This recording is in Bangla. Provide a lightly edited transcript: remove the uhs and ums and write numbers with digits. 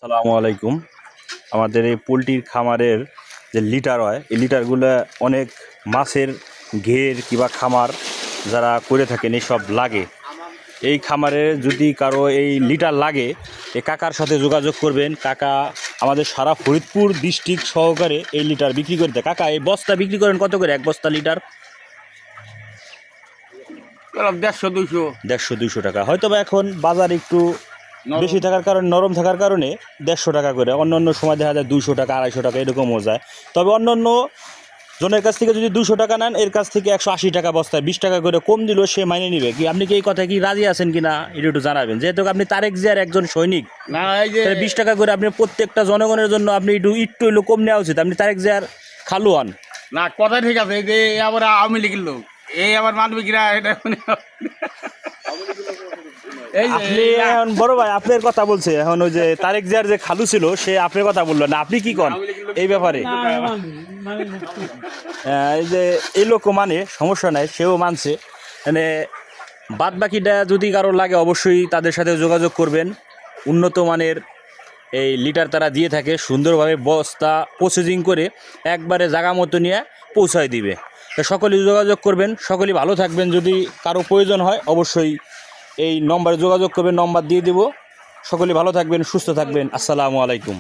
আসসালামু আলাইকুম। আমাদের এই পোলট্রির খামারের যে লিটার হয়, এই লিটারগুলো অনেক মাছের ঘের কিংবা খামার যারা করে থাকেন এইসব লাগে। এই খামারে যদি কারো এই লিটার লাগে, এই কাকার সাথে যোগাযোগ করবেন। কাকা আমাদের সারা ফরিদপুর ডিস্ট্রিক্ট সহকারে এই লিটার বিক্রি করে দেয়। কাকা, এই বস্তা বিক্রি করেন কত করে এক বস্তা লিটার? 150-200 150-200 টাকা। হয়তো বা এখন বাজার একটু বেশি থাকার কারণে, নরম থাকার কারণে 150 টাকা করে। অন্য অন্য সময় দেখা যায় 200 টাকা, 250 টাকা এরকমও যায়। তবে অন্য অন্য জনের কাছ থেকে যদি 200 টাকা নেন, এর কাছ থেকে 180 টাকা বস্তায় 20 টাকা করে কম দিলেও সে মাইনে নিবে। কি আপনি কি এই কথায় কি রাজি আছেন কিনা এটা একটু জানাবেন। যেহেতু আপনি তারেক জিয়ার একজন সৈনিক, না এই যে 20 টাকা করে আপনি প্রত্যেকটা জনগণের জন্য আপনি একটু হইলেও কম নেওয়া উচিত। আপনি তারেক জিয়ার খালু হন। না কথা ঠিক আছে, এই যে আবার আওয়ামী লীগের লোক, এই আবার মানবিকরা এটা এই যে আপনি এখন বড় ভাই আপনার কথা বলছে, এখন ওই যে তারেক জিয়ার যে খালু ছিল সে আপনার কথা বললো না, আপনি কি করেন এই ব্যাপারে? এই যে এই লোক মানে সমস্যা নাই, সেও মানছে। মানে বাদ বাকিটা যদি কারো লাগে অবশ্যই তাদের সাথে যোগাযোগ করবেন। উন্নত মানের এই লিটার তারা দিয়ে থাকে, সুন্দরভাবে বস্তা প্রসেসিং করে একবারে জায়গা মতো নিয়ে পৌঁছায় দিবে। তো সকলেই যোগাযোগ করবেন, সকলেই ভালো থাকবেন। যদি কারো প্রয়োজন হয় অবশ্যই এই নম্বরে যোগাযোগ করবেন, নম্বর দিয়ে দেব। সকলেই ভালো থাকবেন, সুস্থ থাকবেন। আসসালামু আলাইকুম।